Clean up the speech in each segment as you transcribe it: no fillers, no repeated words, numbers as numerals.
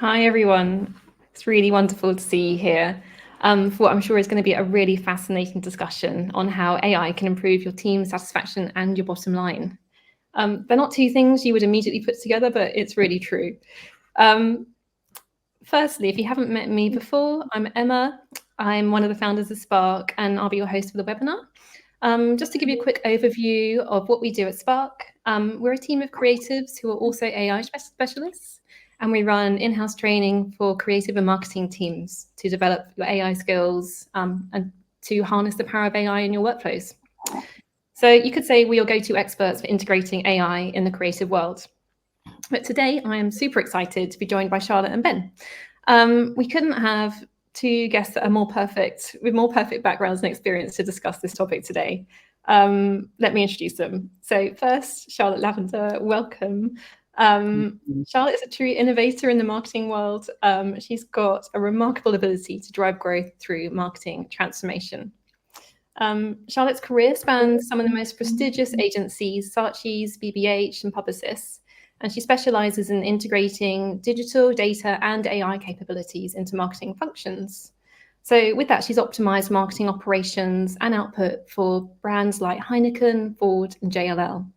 Hi, everyone. It's really wonderful to see you here for what I'm sure is going to be a really fascinating discussion on how AI can improve your team satisfaction and your bottom line. They're not two things you would immediately put together, but it's really true. Um, Firstly, if you haven't met me before, I'm Emma. I'm one of the founders of Spark, and I'll be your host for the webinar. Just to give you a quick overview of what we do at Spark, we're a team of creatives who are also AI specialists, and we run in-house training for creative and marketing teams to develop your AI skills and to harness the power of AI in your workflows. So you could say we are go-to experts for integrating AI in the creative world. But today I am super excited to be joined by Charlotte and Ben. We couldn't have two guests that are with more perfect backgrounds and experience to discuss this topic today. Let me introduce them. So first, Charlotte Lavender, welcome. Charlotte is a true innovator in the marketing world. She's got a remarkable ability to drive growth through marketing transformation. Charlotte's career spans some of the most prestigious agencies, Saatchi's, BBH, and Publicis, and she specializes in integrating digital, data, and AI capabilities into marketing functions. So with that, she's optimized marketing operations and output for brands like Heineken, Ford, and JLL.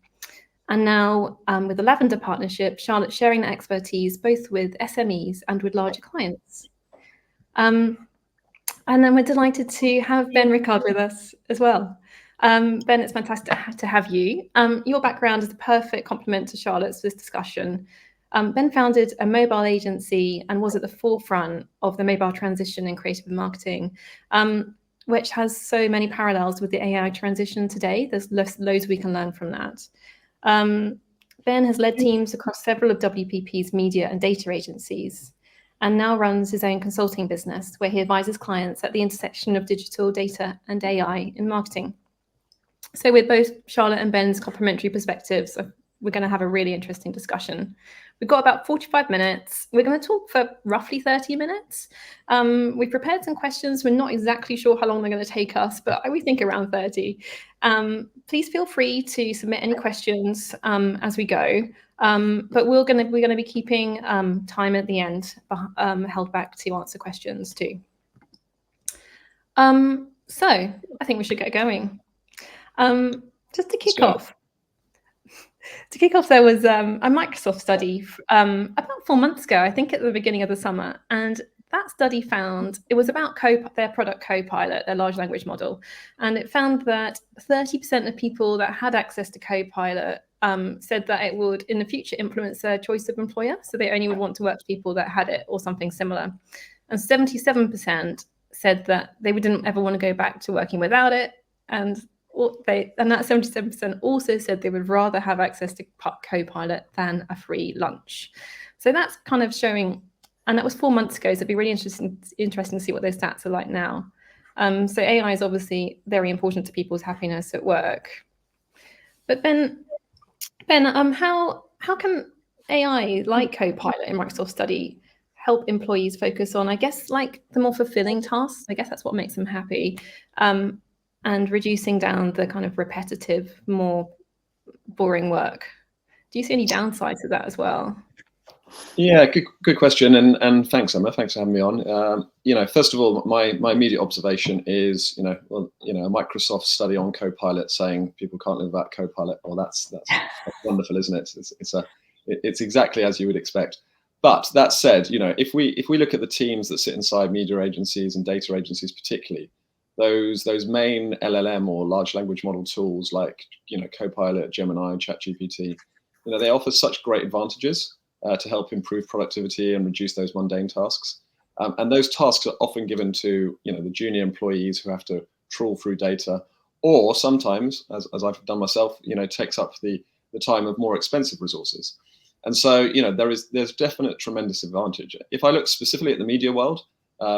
And now with the Lavender partnership, Charlotte's sharing that expertise both with SMEs and with larger clients. And then we're delighted to have Ben Rickard with us as well. Ben, it's fantastic to have you. Your background is a perfect complement to Charlotte's for this discussion. Ben founded a mobile agency and was at the forefront of the mobile transition in creative marketing, which has so many parallels with the AI transition today. There's loads we can learn from that. Ben has led teams across several of WPP's media and data agencies, and now runs his own consulting business where he advises clients at the intersection of digital, data, and AI in marketing. So with both Charlotte and Ben's complementary perspectives, we're going to have a really interesting discussion. We've got about 45 minutes. We're going to talk for roughly 30 minutes. We've prepared some questions. We're not exactly sure how long they're going to take us, but we think around 30. Please feel free to submit any questions as we go. But we're going to be keeping time at the end held back to answer questions too. So I think we should get going. Just to kick off, there was a Microsoft study about 4 months ago, I think at the beginning of the summer, and that study found it was about their product Copilot, their large language model, and it found that 30% of people that had access to Copilot said that it would in the future influence their choice of employer, so they only would want to work with people that had it or something similar, and 77% said that they didn't ever want to go back to working without it, and that 77% also said they would rather have access to Copilot than a free lunch. So that's kind of showing, and that was 4 months ago, so it'd be really interesting to see what those stats are like now. So AI is obviously very important to people's happiness at work. But Ben, how can AI like Copilot in Microsoft Study help employees focus on, I guess, like the more fulfilling tasks? I guess that's what makes them happy. And reducing down the kind of repetitive, more boring work. Do you see any downsides of that as well? Yeah, good question, and thanks, Emma. Thanks for having me on. First of all, my immediate observation is, a Microsoft study on Copilot saying people can't live without Copilot. Well, that's wonderful, isn't it? It's exactly as you would expect. But that said, if we look at the teams that sit inside media agencies and data agencies, particularly those main LLM or large language model tools like Copilot, Gemini, ChatGPT, they offer such great advantages to help improve productivity and reduce those mundane tasks. And those tasks are often given to the junior employees who have to trawl through data, or sometimes, as I've done myself, takes up the time of more expensive resources. And so there's definite tremendous advantage. If I look specifically at the media world,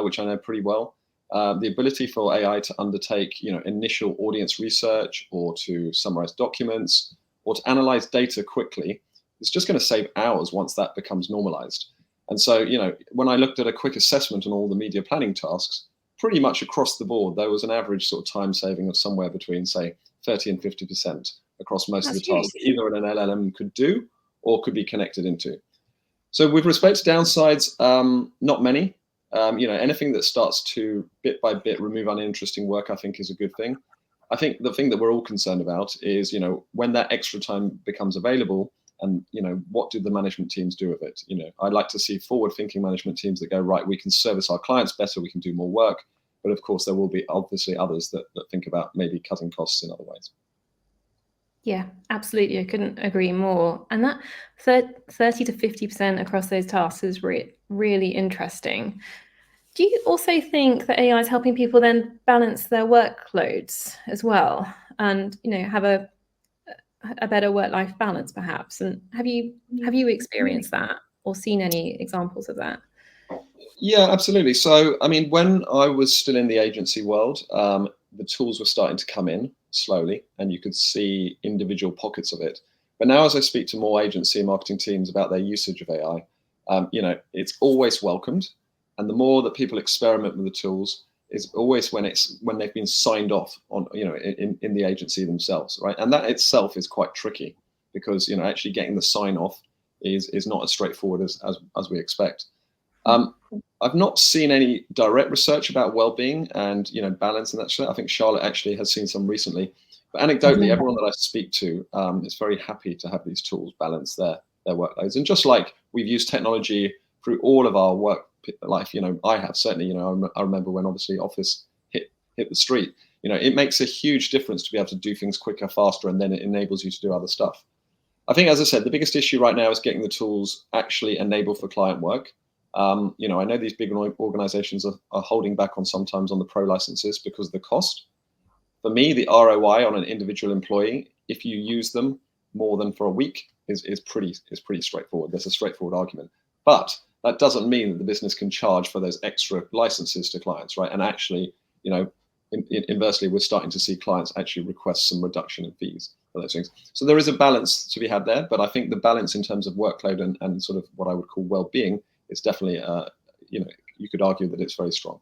which I know pretty well, the ability for AI to undertake initial audience research or to summarize documents or to analyze data quickly, it's just going to save hours once that becomes normalized. And so, when I looked at a quick assessment on all the media planning tasks, pretty much across the board, there was an average sort of time saving of somewhere between, say, 30 and 50% across most of the tasks, either an LLM could do or could be connected into. So with respect to downsides, not many. Anything that starts to bit by bit remove uninteresting work, I think is a good thing. I think the thing that we're all concerned about is, when that extra time becomes available, and what do the management teams do with it? I'd like to see forward-thinking management teams that go, right, we can service our clients better, we can do more work, but of course there will be obviously others that think about maybe cutting costs in other ways. Yeah, absolutely. I couldn't agree more. And that 30 to 50% across those tasks is really interesting. Do you also think that AI is helping people then balance their workloads as well, and have a better work-life balance, perhaps? And have you experienced that or seen any examples of that? Yeah, absolutely. So, I mean, when I was still in the agency world, the tools were starting to come in slowly, and you could see individual pockets of it. But now, as I speak to more agency and marketing teams about their usage of AI, it's always welcomed. And the more that people experiment with the tools is always when they've been signed off on, in the agency themselves, right? And that itself is quite tricky because, actually getting the sign off is not as straightforward as we expect. I've not seen any direct research about well-being and balance and that sort. I think Charlotte actually has seen some recently, but anecdotally, everyone that I speak to is very happy to have these tools balance their workloads. And just like we've used technology through all of our work life, I have certainly. I remember when obviously Office hit the street. It makes a huge difference to be able to do things quicker, faster, and then it enables you to do other stuff. I think, as I said, the biggest issue right now is getting the tools actually enabled for client work. I know these big organizations are holding back sometimes on the pro licenses because of the cost. For me, the ROI on an individual employee, if you use them more than for a week, is pretty straightforward. There's a straightforward argument. But that doesn't mean that the business can charge for those extra licenses to clients, right? And actually, inversely, we're starting to see clients actually request some reduction in fees for those things. So there is a balance to be had there, but I think the balance in terms of workload and sort of what I would call well-being is definitely, you could argue that it's very strong.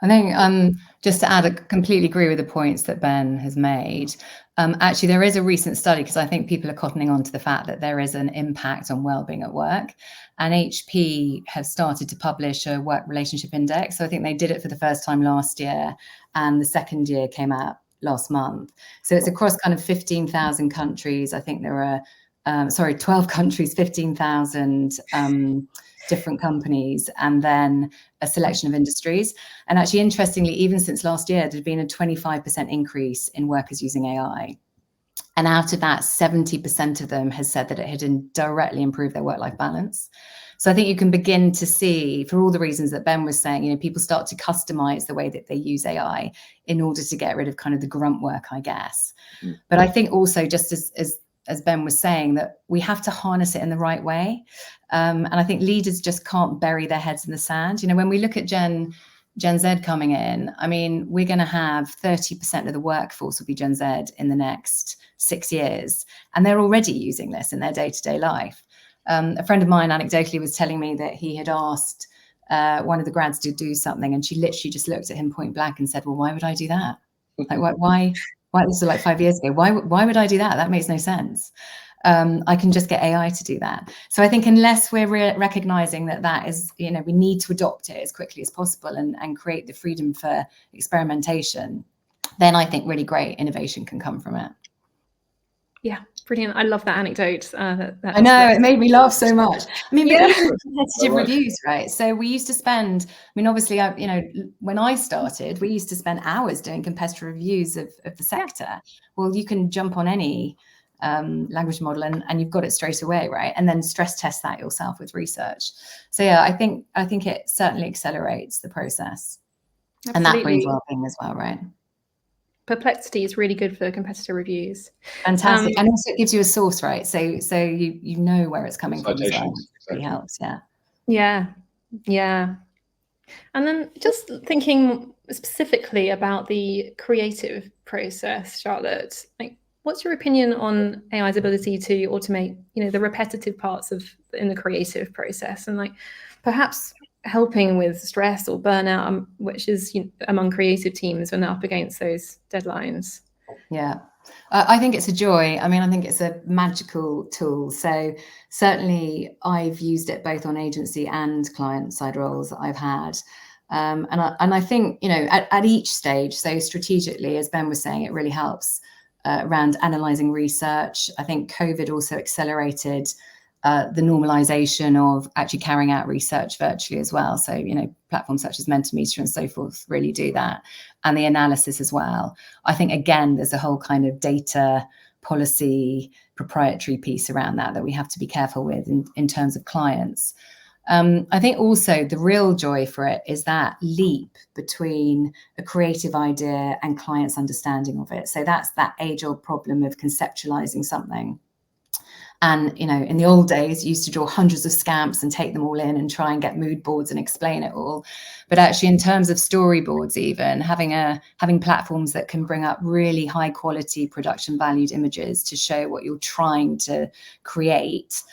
I think just to add, I completely agree with the points that Ben has made. Actually, there is a recent study, because I think people are cottoning on to the fact that there is an impact on well-being at work. And HP have started to publish a work relationship index. So I think they did it for the first time last year, and the second year came out last month. So it's across kind of 15,000 countries. I think there are, 12 countries, 15,000 different companies, and then a selection of industries. And actually, interestingly, even since last year, there's been a 25% increase in workers using AI. And out of that, 70% of them has said that it had directly improved their work-life balance. So I think you can begin to see, for all the reasons that Ben was saying, people start to customize the way that they use AI in order to get rid of kind of the grunt work, I guess. Mm-hmm. But I think also, just as Ben was saying, that we have to harness it in the right way. And I think leaders just can't bury their heads in the sand. When we look at Gen Z coming in, I mean, we're going to have 30% of the workforce will be Gen Z in the next 6 years. And they're already using this in their day-to-day life. A friend of mine anecdotally was telling me that he had asked one of the grads to do something, and she literally just looked at him point blank and said, well, why would I do that? Like, why? This was like 5 years ago. Why would I do that? That makes no sense. I can just get AI to do that. So I think unless we're recognizing that is, we need to adopt it as quickly as possible and create the freedom for experimentation, then I think really great innovation can come from it. Yeah, brilliant. I love that anecdote. I know, it made me laugh so much. I mean, yeah. Competitive reviews, right? So we used to spend, obviously, when I started, we used to spend hours doing competitive reviews of the sector. Yeah. Well, you can jump on any language model and you've got it straight away, right? And then stress test that yourself with research. So yeah, I think it certainly accelerates the process. Absolutely. And that brings well-being as well, right? Perplexity is really good for competitor reviews. Fantastic. And also it gives you a source, right? So you know where it's coming from as well. Exactly. It helps, yeah. Yeah. And then just thinking specifically about the creative process, Charlotte, what's your opinion on AI's ability to automate, the repetitive parts in the creative process, and perhaps helping with stress or burnout, which is among creative teams when they're up against those deadlines? Yeah, I think it's a joy. I mean, I think it's a magical tool. So certainly I've used it both on agency and client side roles that I've had. And I think, you know, at each stage, so strategically, as Ben was saying, it really helps around analysing research. I think COVID also accelerated the normalization of actually carrying out research virtually as well. So, you know, platforms such as Mentimeter and so forth really do that. And the analysis as well. I think, again, there's a whole kind of data policy proprietary piece around that we have to be careful with in terms of clients. I think also the real joy for it is that leap between a creative idea and clients' understanding of it. So that's that age-old problem of conceptualizing something. And, you know, in the old days, you used to draw hundreds of scamps and take them all in and try and get mood boards and explain it all. But actually, in terms of storyboards, even having platforms that can bring up really high quality production valued images to show what you're trying to create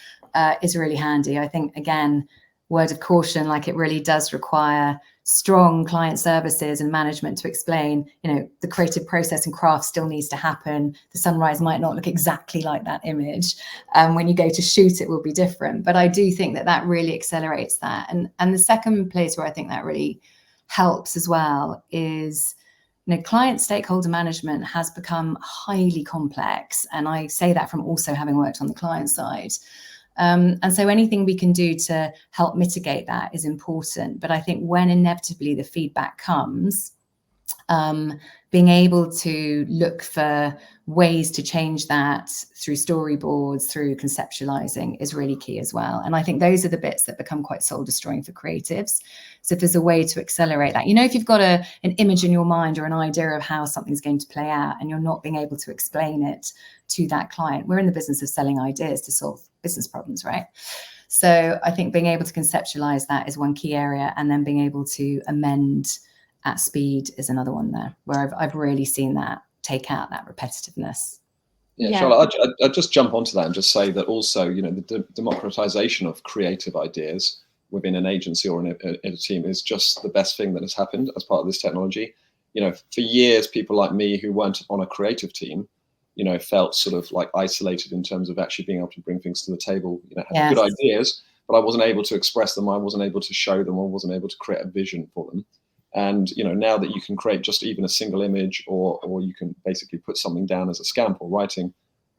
is really handy. I think, again, word of caution, like it really does require strong client services and management to explain, you know, the creative process and craft still needs to happen. The sunrise might not look exactly like that image. When you go to shoot, it will be different. But I do think that really accelerates that. And the second place where I think that really helps as well is, you know, client stakeholder management has become highly complex. And I say that from also having worked on the client side. And so anything we can do to help mitigate that is important. But I think when inevitably the feedback comes, being able to look for ways to change that through storyboards, through conceptualizing is really key as well. And I think those are the bits that become quite soul destroying for creatives. So if there's a way to accelerate that, you know, if you've got an image in your mind or an idea of how something's going to play out and you're not being able to explain it to that client, we're in the business of selling ideas to solve business problems, right? So I think being able to conceptualize that is one key area, and then being able to amend at speed is another one there, where I've really seen that take out that repetitiveness. Yeah, Charlotte, I'd just jump onto that and just say that also, you know, the democratization of creative ideas within an agency or in a team is just the best thing that has happened as part of this technology. You know, for years, people like me who weren't on a creative team, you know, felt sort of like isolated in terms of actually being able to bring things to the table, you know, had good ideas, but I wasn't able to express them. I wasn't able to show them. I wasn't able to create a vision for them. And, you know, now that you can create just even a single image, or you can basically put something down as a scamp or writing,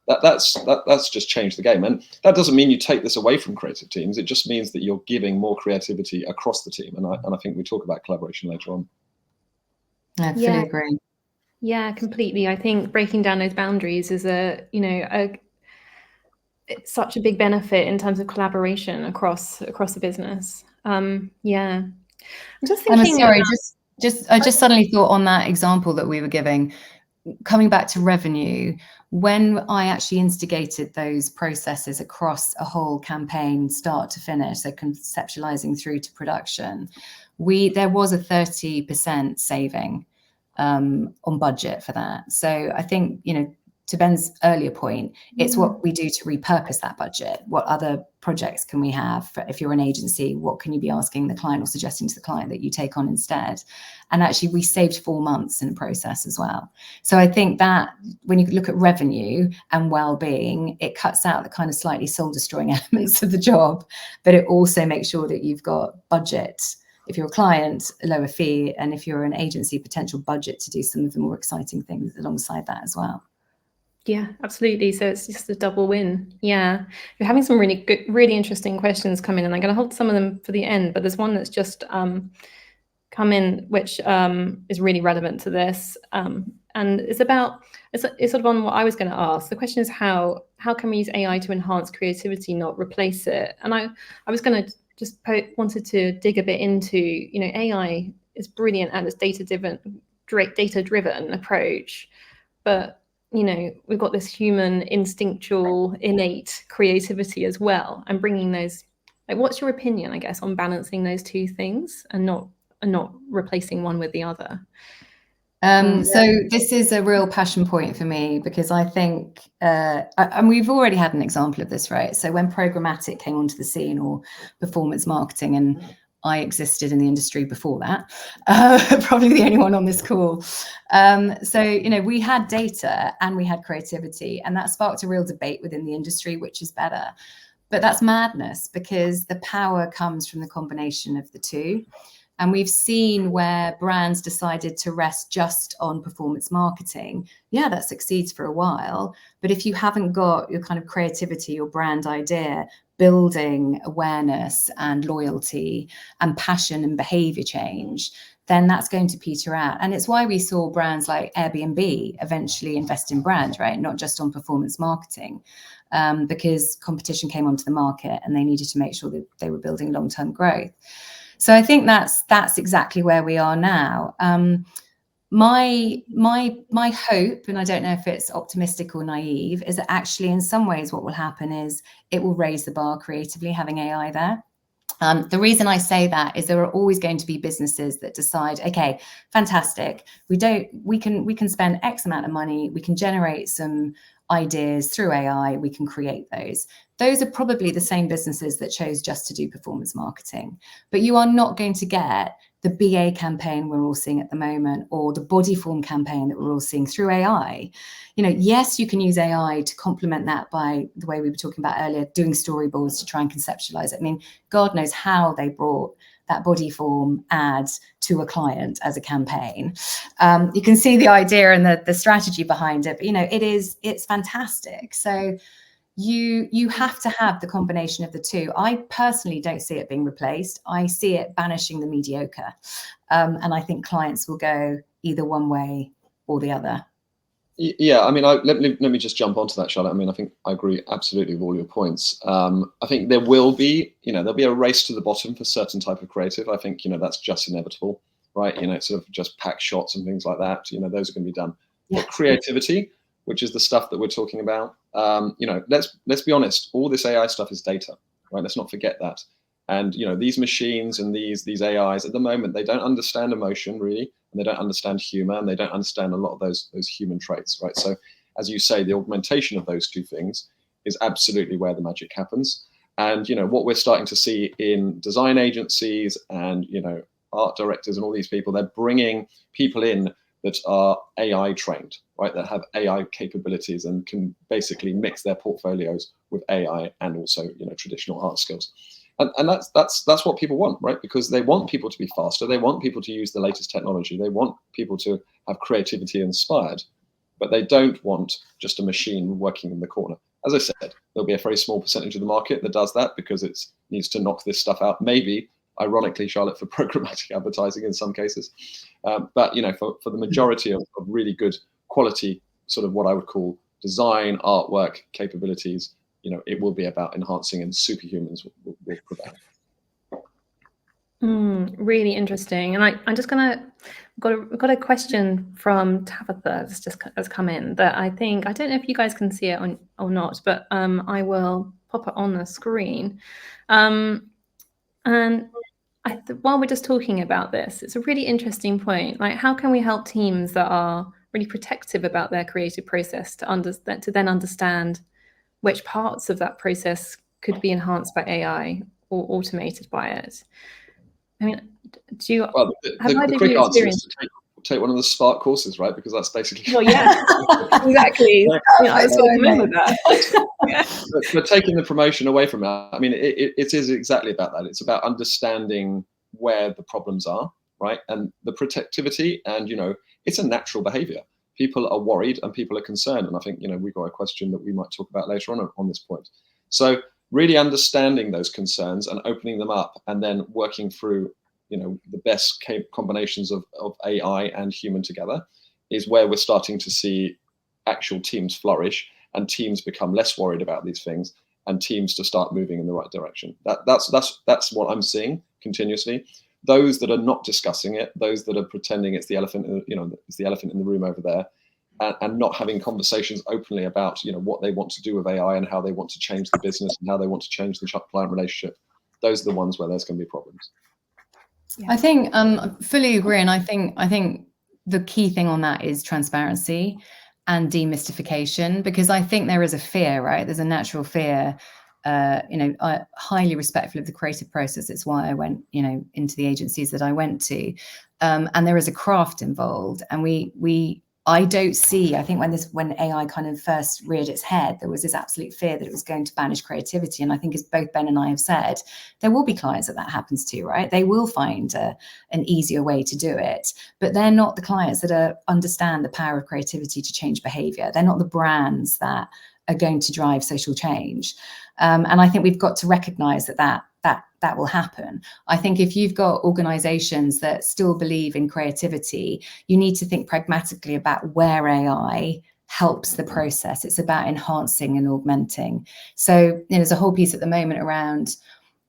that's just changed the game. And that doesn't mean you take this away from creative teams. It just means that you're giving more creativity across the team. And I think we talk about collaboration later on. I fully agree. Yeah, completely. I think breaking down those boundaries is it's such a big benefit in terms of collaboration across the business. Yeah. I'm just thinking. Sorry, I just suddenly thought on that example that we were giving, coming back to revenue, when I actually instigated those processes across a whole campaign, start to finish, so conceptualizing through to production, there was a 30% saving on budget for that. So I think, you know, to Ben's earlier point, it's what we do to repurpose that budget. What other projects can we have? If you're an agency, what can you be asking the client or suggesting to the client that you take on instead? And actually, we saved 4 months in the process as well. So I think that when you look at revenue and well-being, it cuts out the kind of slightly soul-destroying elements of the job, but it also makes sure that you've got budget. If you're a client, a lower fee, and if you're an agency, potential budget to do some of the more exciting things alongside that as well. Yeah, absolutely. So it's just a double win. Yeah, you're having some really good, really interesting questions come in, and I'm going to hold some of them for the end. But there's one that's just come in, which is really relevant to this, and it's sort of on what I was going to ask. The question is how can we use AI to enhance creativity, not replace it? And I was going to just wanted to dig a bit into, you know, AI is brilliant at its data-driven approach, but you know, we've got this human instinctual innate creativity as well, and bringing those, like, what's your opinion, I guess, on balancing those two things and not replacing one with the other? So this is a real passion point for me, because I think, and we've already had an example of this, right? So when programmatic came onto the scene, or performance marketing, and I existed in the industry before that, probably the only one on this call. So, you know, we had data and we had creativity, and that sparked a real debate within the industry, which is better. But that's madness, because the power comes from the combination of the two. And we've seen where brands decided to rest just on performance marketing. Yeah, that succeeds for a while. But if you haven't got your kind of creativity, your brand idea, building awareness and loyalty and passion and behavior change, then that's going to peter out. And it's why we saw brands like Airbnb eventually invest in brand, right? Not just on performance marketing, because competition came onto the market and they needed to make sure that they were building long-term growth. So I think that's exactly where we are now. My hope, and I don't know if it's optimistic or naive, is that actually in some ways what will happen is it will raise the bar creatively, having AI there. The reason I say that is there are always going to be businesses that decide, okay, fantastic, we can spend X amount of money, we can generate some ideas through AI, we can create those. Those are probably the same businesses that chose just to do performance marketing. But you are not going to get the BA campaign we're all seeing at the moment, or the body form campaign that we're all seeing through AI. You know, yes, you can use AI to complement that by the way we were talking about earlier, doing storyboards to try and conceptualize it. I mean, God knows how they brought that body form ad to a client as a campaign. You can see the idea and the strategy behind it, but you know, it's fantastic. So you have to have the combination of the two. I personally don't see it being replaced. I see it banishing the mediocre. And I think clients will go either one way or the other. Yeah, I mean, let me just jump onto that, Charlotte. I mean, I think I agree absolutely with all your points. I think there will be, there'll be a race to the bottom for certain type of creative. I think, that's just inevitable, right? Sort of just pack shots and things like that. Those are going to be done. Yeah. But creativity, which is the stuff that we're talking about, let's be honest, all this AI stuff is data, right? Let's not forget that. And these machines and these AIs at the moment, they don't understand emotion really, and they don't understand humor, and they don't understand a lot of those human traits, right? So, as you say, the augmentation of those two things is absolutely where the magic happens. And what we're starting to see in design agencies and art directors and all these people, they're bringing people in that are AI trained, right? That have AI capabilities and can basically mix their portfolios with AI and also traditional art skills. And that's what people want, right? Because they want people to be faster. They want people to use the latest technology. They want people to have creativity inspired, but they don't want just a machine working in the corner. As I said, there'll be a very small percentage of the market that does that because it needs to knock this stuff out. Maybe, ironically, Charlotte, for programmatic advertising in some cases. But for the majority of really good quality, sort of what I would call design, artwork capabilities, it will be about enhancing, and superhumans will prevail. Really interesting. And I'm just got a question from Tabitha that's come in that I don't know if you guys can see it or not, but I will pop it on the screen. And while we're just talking about this, it's a really interesting point. Like, how can we help teams that are really protective about their creative process to then understand which parts of that process could be enhanced by AI or automated by it? I mean, do you have the quick answer is to take one of the Spark courses, right? Because that's basically exactly. I remember that. But taking the promotion away from that, I mean, it is exactly about that. It's about understanding where the problems are, right? And the protectivity, and it's a natural behavior. People are worried and people are concerned, and I think we've got a question that we might talk about later on this point. So really understanding those concerns and opening them up, and then working through the best combinations of AI and human together is where we're starting to see actual teams flourish, and teams become less worried about these things, and teams to start moving in the right direction. That's what I'm seeing continuously. Those that are not discussing it, those that are pretending it's the elephant, it's the elephant in the room over there, and not having conversations openly about what they want to do with AI and how they want to change the business and how they want to change the client relationship. Those are the ones where there's going to be problems. Yeah. I think fully agree, and I think the key thing on that is transparency and demystification, because I think there is a fear, right? There's a natural fear highly respectful of the creative process. It's why I went, into the agencies that I went to. And there is a craft involved. And I don't see, I think when AI kind of first reared its head, there was this absolute fear that it was going to banish creativity. And I think, as both Ben and I have said, there will be clients that happens to, right? They will find an easier way to do it, but they're not the clients that understand the power of creativity to change behavior. They're not the brands that are going to drive social change. And I think we've got to recognize that will happen. I think if you've got organizations that still believe in creativity, you need to think pragmatically about where AI helps the process. It's about enhancing and augmenting. So there's a whole piece at the moment around,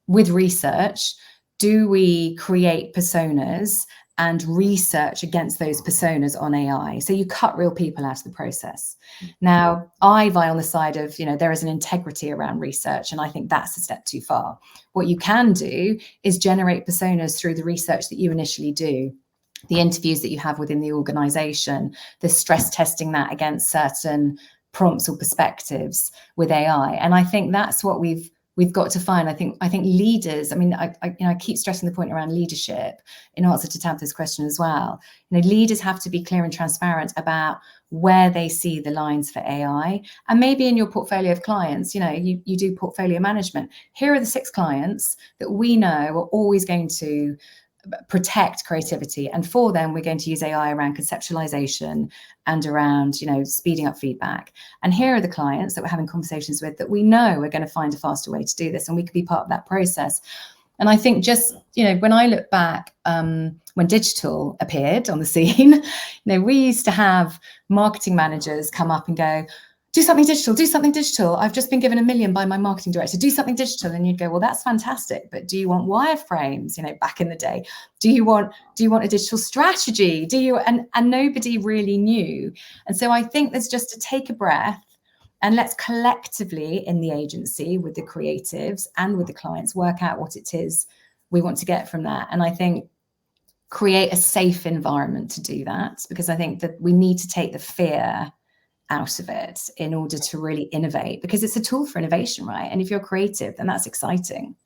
with research, do we create personas and research against those personas on AI? So you cut real people out of the process. Now, I vie on the side of, there is an integrity around research, and I think that's a step too far. What you can do is generate personas through the research that you initially do, the interviews that you have within the organization, the stress testing that against certain prompts or perspectives with AI. And I think that's what we've got to find. I think leaders, I keep stressing the point around leadership in answer to Tabitha's question as well. Leaders have to be clear and transparent about where they see the lines for AI. And maybe in your portfolio of clients, you do portfolio management. Here are the 6 clients that we know are always going to protect creativity, and for them we're going to use AI around conceptualization and around speeding up feedback. And here are the clients that we're having conversations with that we know are going to find a faster way to do this, and we could be part of that process. And I think just when I look back, when digital appeared on the scene, we used to have marketing managers come up and go, do something digital. I've just been given $1 million by my marketing director, do something digital. And you'd go, well, that's fantastic, but do you want wireframes? Back in the day, do you want a digital strategy? And nobody really knew. And so I think there's just to take a breath, and let's collectively in the agency with the creatives and with the clients work out what it is we want to get from that. And I think create a safe environment to do that, because I think that we need to take the fear out of it in order to really innovate, because it's a tool for innovation, right? And if you're creative, then that's exciting.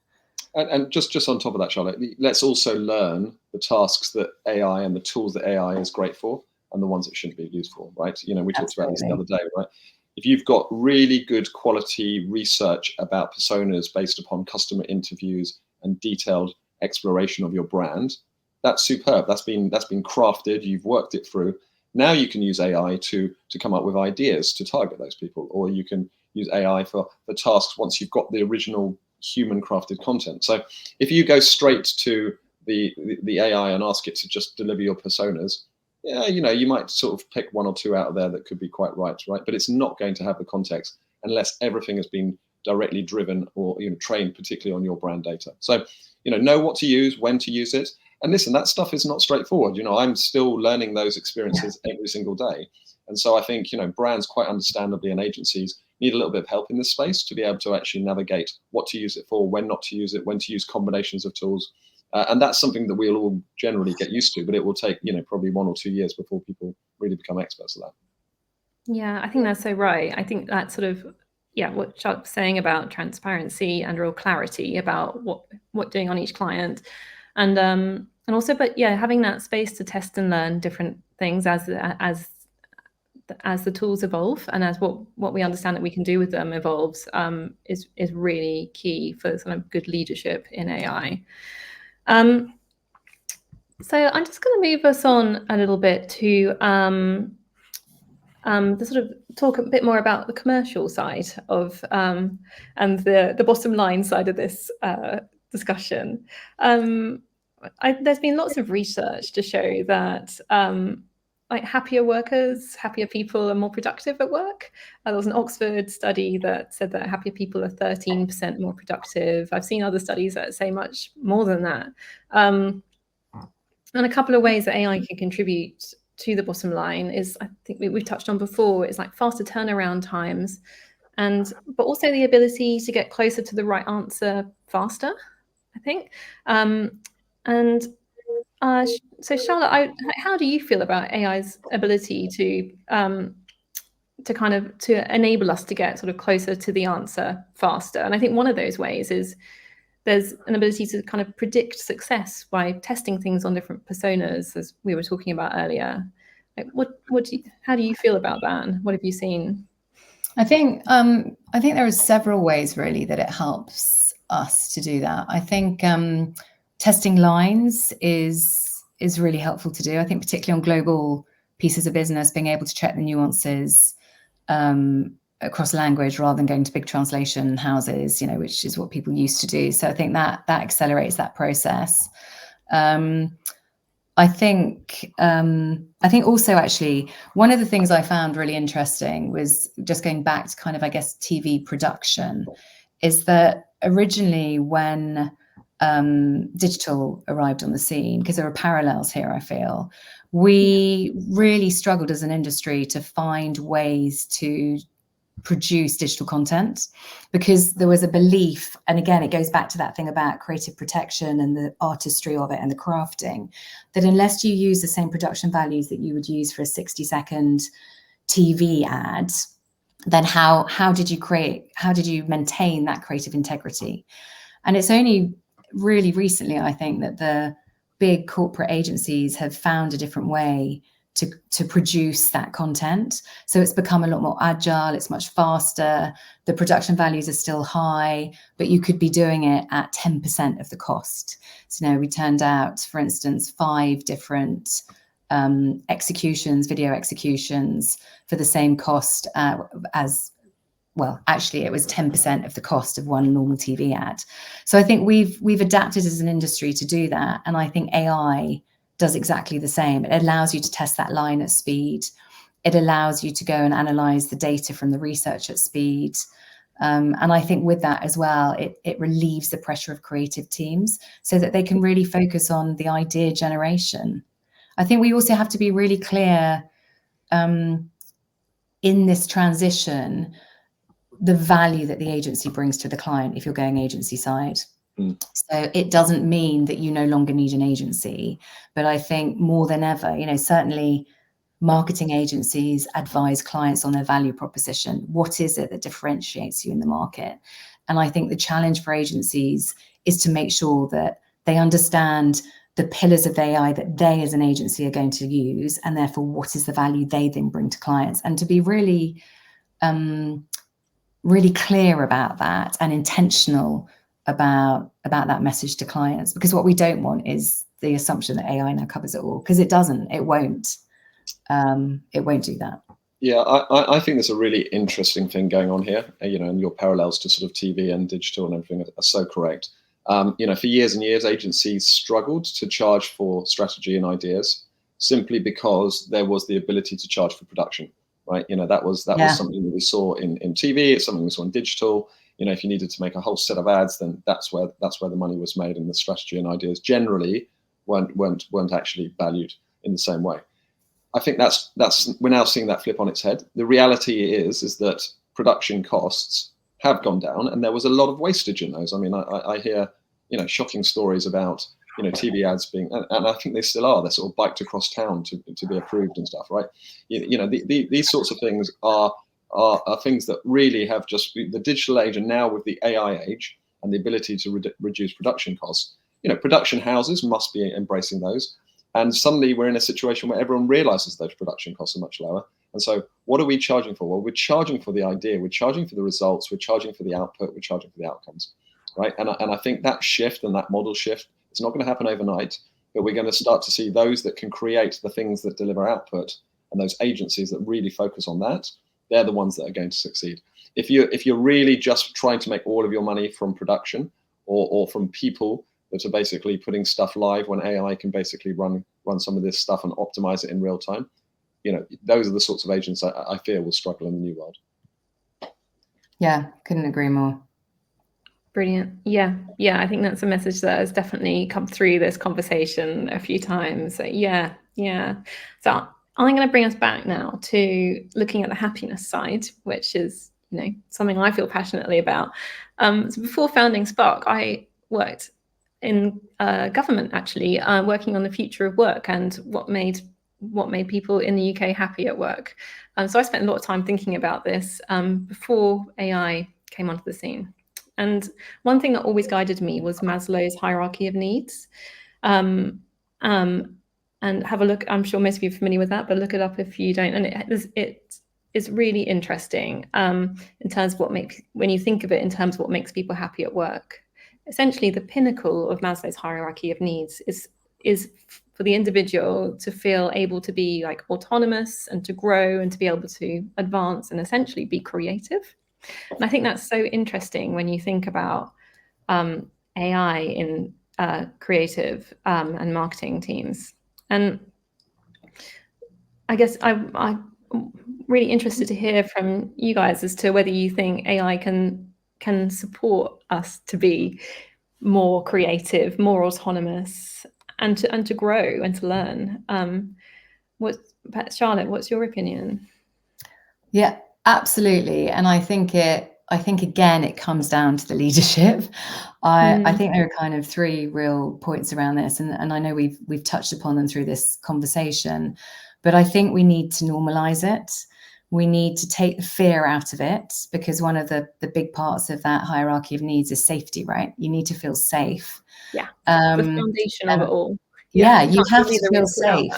And just on top of that, Charlotte, let's also learn the tasks that AI and the tools that AI is great for and the ones it shouldn't be used for, right? We talked about this the other day, right? If you've got really good quality research about personas based upon customer interviews and detailed exploration of your brand, that's superb. That's been crafted. You've worked it through. Now you can use AI to come up with ideas to target those people, or you can use AI for tasks once you've got the original human crafted content. So if you go straight to the AI and ask it to just deliver your personas, you might sort of pick 1 or 2 out of there that could be quite right? But it's not going to have the context unless everything has been directly driven or trained, particularly on your brand data. So know what to use, when to use it. And listen, that stuff is not straightforward. I'm still learning those experiences every single day. And so I think, brands quite understandably and agencies need a little bit of help in this space to be able to actually navigate what to use it for, when not to use it, when to use combinations of tools. And that's something that we'll all generally get used to, but it will take, probably 1 or 2 years before people really become experts at that. Yeah, I think that's so right. I think that sort of, what Charlotte's saying about transparency and real clarity about what doing on each client. And also, but having that space to test and learn different things as the tools evolve and as what we understand that we can do with them evolves is really key for sort of good leadership in AI. So I'm just going to move us on a little bit to the sort of talk a bit more about the commercial side of and the bottom line side of this discussion. There's been lots of research to show that happier workers, happier people are more productive at work. There was an Oxford study that said that happier people are 13% more productive. I've seen other studies that say much more than that. And a couple of ways that AI can contribute to the bottom line is, I think we've touched on before, it's like faster turnaround times, but also the ability to get closer to the right answer faster, I think. So Charlotte, how do you feel about AI's ability to enable us to get sort of closer to the answer faster. And I think one of those ways is there's an ability to kind of predict success by testing things on different personas, as we were talking about earlier. Like how do you feel about that? And what have you seen? I think there are several ways really that it helps us to do that. I think testing lines is really helpful to do. I think particularly on global pieces of business, being able to check the nuances across language rather than going to big translation houses, which is what people used to do. So I think that accelerates that process. I think also actually one of the things I found really interesting was just going back to kind of, I guess, TV production, is that originally when digital arrived on the scene, because there are parallels here, I feel, we really struggled as an industry to find ways to produce digital content, because there was a belief, and again it goes back to that thing about creative protection and the artistry of it and the crafting, that unless you use the same production values that you would use for a 60-second TV ad, then how did you maintain that creative integrity? And it's only really recently, I think, that the big corporate agencies have found a different way to produce that content. So it's become a lot more agile, it's much faster, the production values are still high, but you could be doing it at 10% of the cost. So we turned out, for instance, 5 different video executions for the same cost as, well, actually it was 10% of the cost of one normal TV ad. So I think we've adapted as an industry to do that. And I think AI does exactly the same. It allows you to test that line at speed. It allows you to go and analyze the data from the research at speed. And I think with that as well, it relieves the pressure of creative teams so that they can really focus on the idea generation. I think we also have to be really clear in this transition, the value that the agency brings to the client if you're going agency side. So it doesn't mean that you no longer need an agency, but I think more than ever, certainly marketing agencies advise clients on their value proposition. What is it that differentiates you in the market? And I think the challenge for agencies is to make sure that they understand the pillars of AI that they as an agency are going to use, and therefore what is the value they then bring to clients, and to be really, really clear about that and intentional about that message to clients. Because what we don't want is the assumption that AI now covers it all, because it doesn't. It won't do that. Yeah, I think there's a really interesting thing going on here, and your parallels to sort of TV and digital and everything are so correct. For years and years, agencies struggled to charge for strategy and ideas simply because there was the ability to charge for production, right? That was something that we saw in TV. It's something we saw in digital. If you needed to make a whole set of ads, then that's where the money was made, and the strategy and ideas generally weren't actually valued in the same way. I think that's we're now seeing that flip on its head. The reality is that production costs have gone down, and there was a lot of wastage in those. I mean, I hear shocking stories about TV ads being, and I think they still are. They're sort of biked across town to be approved and stuff, right? These sorts of things are things that really have just the digital age, and now with the AI age and the ability to reduce production costs, production houses must be embracing those. And suddenly we're in a situation where everyone realizes those production costs are much lower. And so what are we charging for? Well, we're charging for the idea, we're charging for the results, we're charging for the output, we're charging for the outcomes, right? And I think that shift and that model shift, it's not going to happen overnight, but we're going to start to see those that can create the things that deliver output, and those agencies that really focus on that, they're the ones that are going to succeed. If you're really just trying to make all of your money from production or from people that are basically putting stuff live when AI can basically run some of this stuff and optimize it in real time, those are the sorts of agents I fear will struggle in the new world. Yeah, couldn't agree more. Brilliant. Yeah, I think that's a message that has definitely come through this conversation a few times. So, yeah. So I'm going to bring us back now to looking at the happiness side, which is, something I feel passionately about. So before founding Spark, I worked in government, actually, working on the future of work and what made what made people in the UK happy at work. So I spent a lot of time thinking about this before AI came onto the scene. And one thing that always guided me was Maslow's hierarchy of needs. And have a look. I'm sure most of you are familiar with that, but look it up if you don't. And it is really interesting in terms of when you think of it in terms of what makes people happy at work. Essentially, the pinnacle of Maslow's hierarchy of needs is for the individual to feel able to be like autonomous and to grow and to be able to advance and essentially be creative. And I think that's so interesting when you think about AI in creative and marketing teams. And I guess I'm really interested to hear from you guys as to whether you think AI can support us to be more creative, more autonomous, and to grow and to learn. Charlotte, what's your opinion? Yeah, absolutely. And I think again, it comes down to the leadership. I think there are kind of three real points around this, and I know we've touched upon them through this conversation, but I think we need to normalize it. We need to take the fear out of it, because one of the big parts of that hierarchy of needs is safety, right? You need to feel safe. Yeah, the foundation of it all. Yeah, you have to feel safe.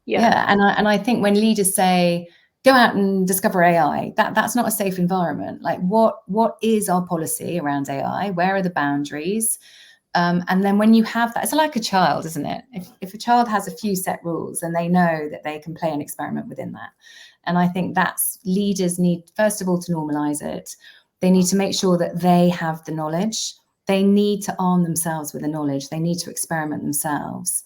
Yeah, and I think when leaders say, go out and discover AI, that's not a safe environment. Like, what is our policy around AI? Where are the boundaries? And then when you have that, it's like a child, isn't it? If a child has a few set rules, then they know that they can play an experiment within that. And I think leaders need, first of all, to normalize it. They need to make sure that they have the knowledge. They need to arm themselves with the knowledge. They need to experiment themselves.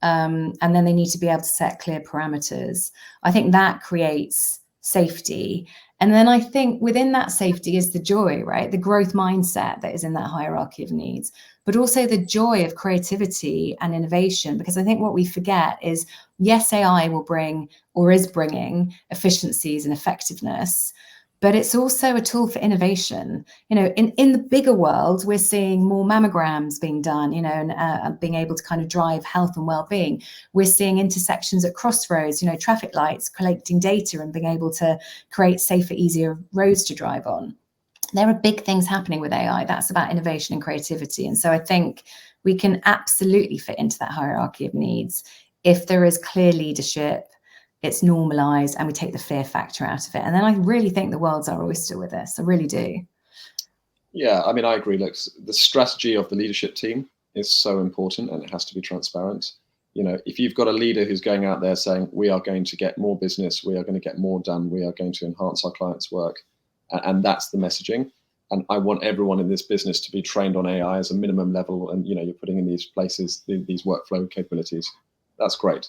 And then they need to be able to set clear parameters. I think that creates safety. And then I think within that safety is the joy, right? The growth mindset that is in that hierarchy of needs, but also the joy of creativity and innovation. Because I think what we forget is, yes, AI will bring, or is bringing, efficiencies and effectiveness, but it's also a tool for innovation. You know, in the bigger world, we're seeing more mammograms being done, you know, and being able to kind of drive health and well-being. We're seeing intersections at crossroads, you know, traffic lights, collecting data and being able to create safer, easier roads to drive on. There are big things happening with AI. That's about innovation and creativity. And so I think we can absolutely fit into that hierarchy of needs if there is clear leadership, it's normalized, and we take the fear factor out of it. And then I really think the world's our oyster with this. I really do. Yeah, I mean, I agree. Look, the strategy of the leadership team is so important, and it has to be transparent. You know, if you've got a leader who's going out there saying, we are going to get more business, we are going to get more done, we are going to enhance our clients' work, and that's the messaging. And I want everyone in this business to be trained on AI as a minimum level. And, you know, you're putting in these places, these workflow capabilities. That's great.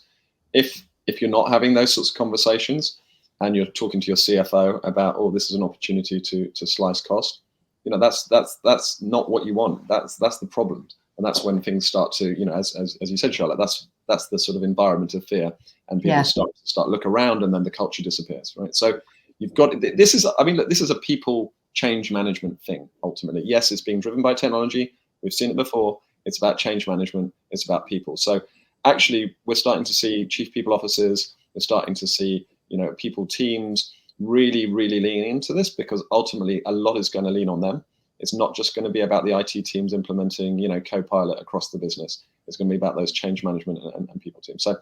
If you're not having those sorts of conversations and you're talking to your CFO about, oh, this is an opportunity to slice cost, you know, that's not what you want. That's the problem. And that's when things start to, you know, as you said, Charlotte, that's the sort of environment of fear, and people start look around, and then the culture disappears, right? So you've got, this is a people change management thing, ultimately. Yes, it's being driven by technology. We've seen it before. It's about change management. It's about people. So actually, we're starting to see chief people officers. We're starting to see, you know, people teams really, really lean into this, because ultimately a lot is going to lean on them. It's not just going to be about the IT teams implementing, you know, Copilot across the business. It's going to be about those change management and people teams. So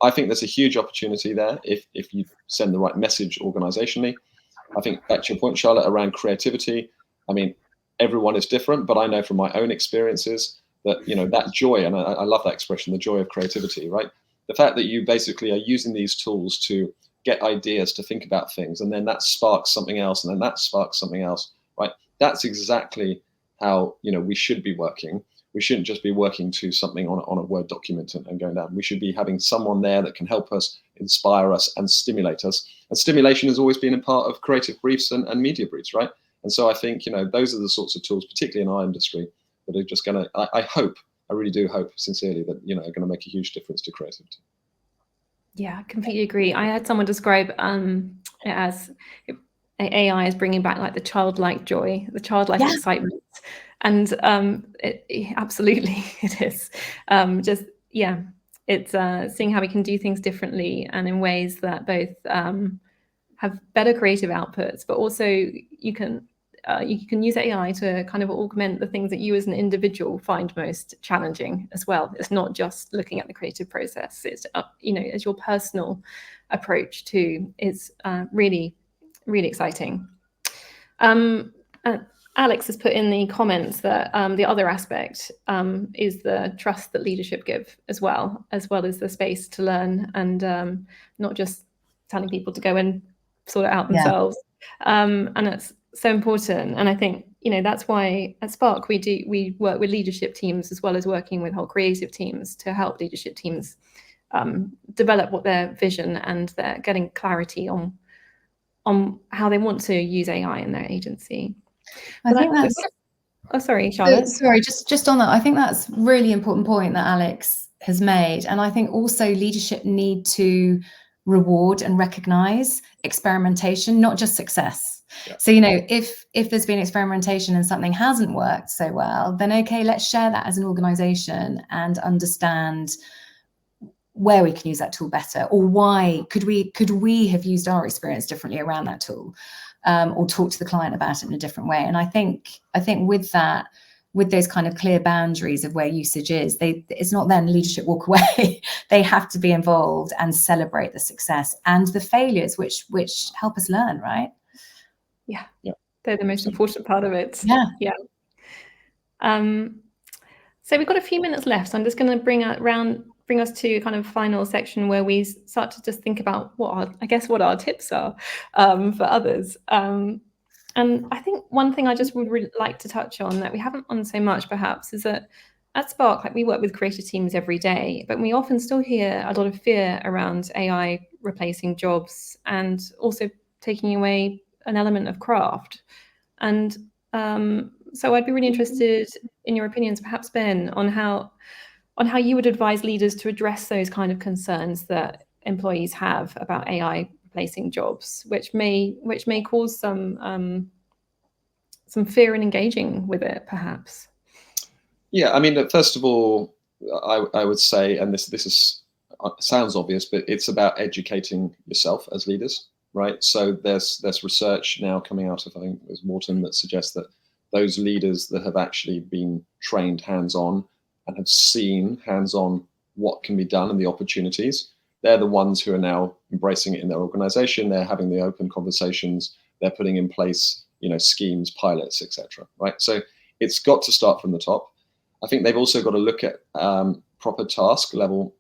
I think there's a huge opportunity there if you send the right message organizationally. I think back to your point, Charlotte, around creativity. I mean, everyone is different, but I know from my own experiences that, you know, that joy, and I love that expression, the joy of creativity, right? The fact that you basically are using these tools to get ideas, to think about things, and then that sparks something else, and then that sparks something else, right? That's exactly how, you know, we should be working. We shouldn't just be working to something on a Word document and going down. We should be having someone there that can help us, inspire us, and stimulate us. And stimulation has always been a part of creative briefs and media briefs, right? And so I think, you know, those are the sorts of tools, particularly in our industry, that are just going to, I really do hope sincerely that, you know, are going to make a huge difference to creativity. Yeah, I completely agree. I had someone describe it as AI is bringing back like the childlike joy, the childlike excitement. And absolutely it is. It's seeing how we can do things differently and in ways that both have better creative outputs, but also you can use AI to kind of augment the things that you as an individual find most challenging as well. It's not just looking at the creative process. It's as your personal approach too is really, really exciting. Alex has put in the comments that the other aspect is the trust that leadership give as well as the space to learn and not just telling people to go and sort it out themselves. And it's so important. And I think, that's why at Spark we work with leadership teams as well as working with whole creative teams to help leadership teams develop what their vision, and they're getting clarity on how they want to use AI in their agency. I think that's... Oh, sorry, Charlotte. Sorry, just on that. I think that's a really important point that Alex has made. And I think also leadership need to reward and recognize experimentation, not just success. Yeah. So, if there's been experimentation and something hasn't worked so well, then okay, let's share that as an organization and understand where we can use that tool better, or why could we have used our experience differently around that tool, or talk to the client about it in a different way. And I think with that, with those kind of clear boundaries of where usage is, it's not then leadership walk away. They have to be involved and celebrate the success and the failures, which help us learn, right? Yeah. They're the most important part of it. Yeah. So we've got a few minutes left. So I'm just going to bring us to kind of final section where we start to just think about what our tips are for others. And I think one thing I just would really like to touch on that we haven't on so much perhaps is that at Spark, we work with creative teams every day, but we often still hear a lot of fear around AI replacing jobs and also taking away an element of craft. And so I'd be really interested in your opinions, perhaps Ben, on how you would advise leaders to address those kind of concerns that employees have about AI replacing jobs, which may cause some fear in engaging with it, perhaps. Yeah, I mean, first of all, I would say, and this sounds obvious, but it's about educating yourself as leaders, right? So there's research now coming out of, I think it was Wharton, that suggests that those leaders that have actually been trained hands-on and have seen hands-on what can be done and the opportunities, they're the ones who are now embracing it in their organization. They're having the open conversations. They're putting in place, schemes, pilots, etc. Right? So it's got to start from the top. I think they've also got to look at proper task level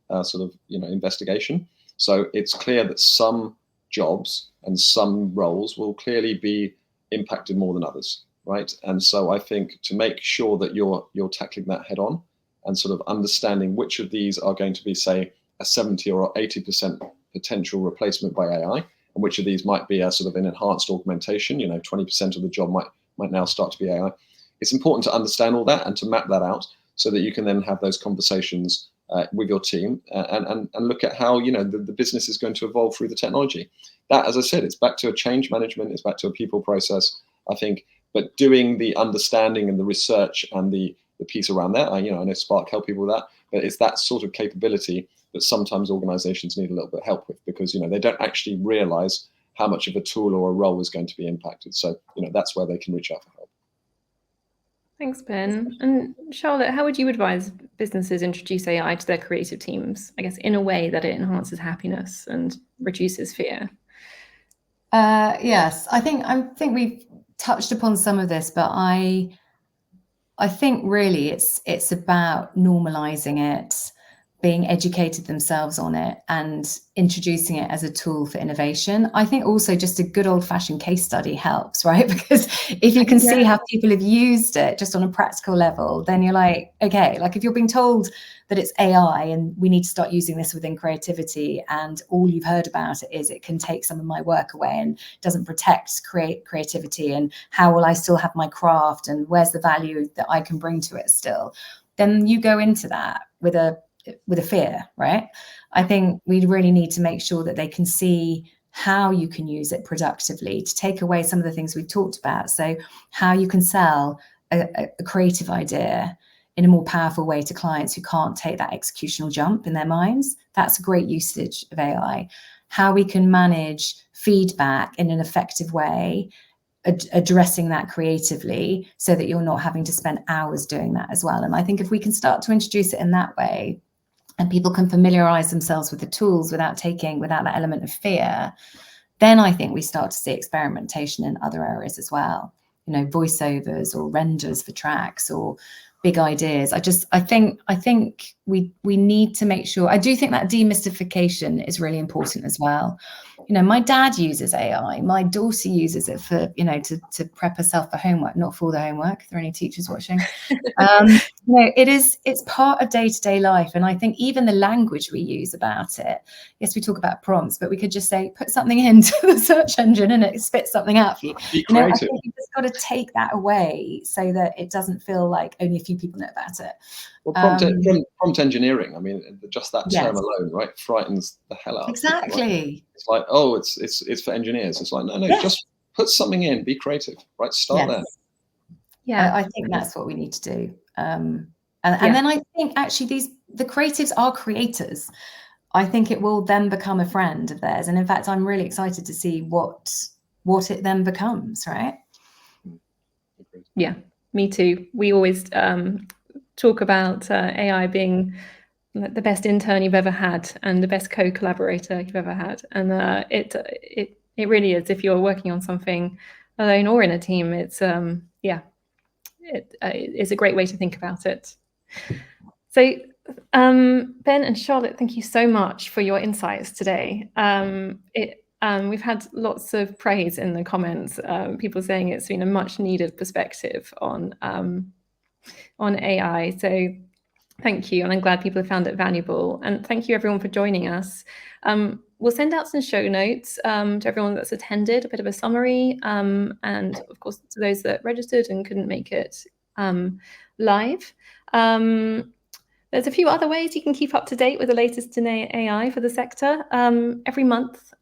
investigation. So it's clear that some jobs and some roles will clearly be impacted more than others, right? And so I think to make sure that you're tackling that head on and sort of understanding which of these are going to be, say, a 70 or 80% potential replacement by AI, and which of these might be a sort of an enhanced augmentation, 20% of the job might now start to be AI. It's important to understand all that and to map that out so that you can then have those conversations with your team and look at how, the business is going to evolve through the technology. That, as I said, it's back to a change management, it's back to a people process, I think, but doing the understanding and the research and the piece around that, I know Spark help people with that, but it's that sort of capability that sometimes organizations need a little bit of help with, because, they don't actually realize how much of a tool or a role is going to be impacted. So, that's where they can reach out for help. Thanks, Ben. And Charlotte, how would you advise businesses introduce AI to their creative teams, I guess, in a way that it enhances happiness and reduces fear? Yes, I think we've touched upon some of this, but I think really it's about normalizing it, being educated themselves on it, and introducing it as a tool for innovation. I think also just a good old-fashioned case study helps, right? Because if you can see how people have used it just on a practical level, then you're like, okay, like if you're being told that it's AI and we need to start using this within creativity, and all you've heard about it is it can take some of my work away and doesn't protect creativity, and how will I still have my craft, and where's the value that I can bring to it still, then you go into that with a fear, right? I think we really need to make sure that they can see how you can use it productively to take away some of the things we've talked about. So how you can sell a creative idea in a more powerful way to clients who can't take that executional jump in their minds. That's a great usage of AI. How we can manage feedback in an effective way, addressing that creatively so that you're not having to spend hours doing that as well. And I think if we can start to introduce it in that way, and people can familiarize themselves with the tools without that element of fear, then I think we start to see experimentation in other areas as well. You know, voiceovers or renders for tracks or big ideas. I think we need to make sure. I do think that demystification is really important as well. You know, my dad uses AI. My daughter uses it for, you know, to prep herself for homework, not for all the homework. If there are any teachers watching, you know, it's part of day-to-day life. And I think even the language we use about it. Yes, we talk about prompts, but we could just say put something into the search engine and it spits something out for you. Be You know, I creative. think you just got to take that away so that it doesn't feel like only a few people know about it. Well, prompt engineering. I mean, just that term alone, right, frightens the hell out of people, right? Exactly. It's like, oh, it's for engineers. It's like, no, Yes. just put something in. Be creative, right? Start there. Yeah, I think that's what we need to do. And then I think actually the creatives are creators. I think it will then become a friend of theirs. And in fact, I'm really excited to see what it then becomes, right? Yeah, me too. We always talk about AI being the best intern you've ever had and the best co-collaborator you've ever had. And it really is. If you're working on something alone or in a team, it's it's a great way to think about it. So Ben and Charlotte, thank you so much for your insights today. We've had lots of praise in the comments, people saying it's been a much needed perspective on AI. So thank you. And I'm glad people have found it valuable. And thank you everyone for joining us. We'll send out some show notes to everyone that's attended, a bit of a summary. And of course, to those that registered and couldn't make it live. There's a few other ways you can keep up to date with the latest in AI for the sector. Every month,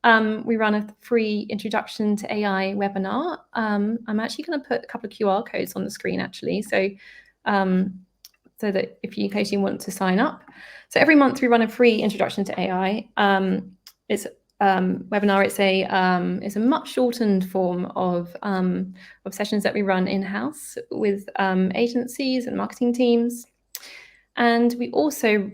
we run a free introduction to AI webinar. I'm actually going to put a couple of QR codes on the screen, actually, so that in case you want to sign up. So every month we run a free introduction to AI. It's webinar. It's a much shortened form of sessions that we run in-house with agencies and marketing teams. And we also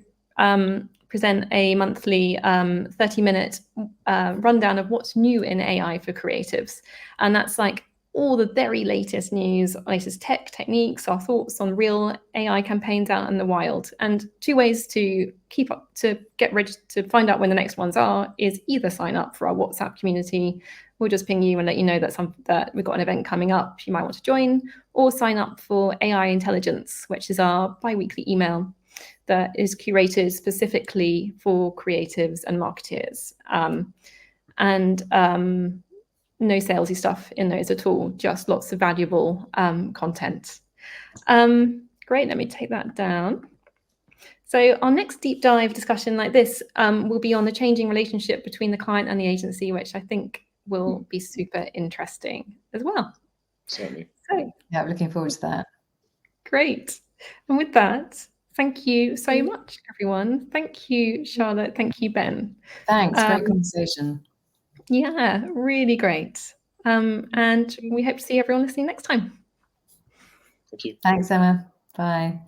present a monthly 30-minute rundown of what's new in AI for creatives. And that's like all the very latest news, latest techniques, our thoughts on real AI campaigns out in the wild. And two ways to keep up, to get ready to find out when the next ones are, is either sign up for our WhatsApp community. We'll just ping you and let you know that we've got an event coming up you might want to join, or sign up for AI Intelligence, which is our bi-weekly email that is curated specifically for creatives and marketeers. No salesy stuff in those at all, just lots of valuable content. Great, let me take that down. So our next deep dive discussion like this will be on the changing relationship between the client and the agency, which I think will be super interesting as well. Certainly. So, yeah, looking forward to that. Great. And with that, thank you so much, everyone. Thank you, Charlotte. Thank you, Ben. Thanks. Great conversation. Yeah, really great. And we hope to see everyone listening next time. Thank you. Thanks, Emma. Bye.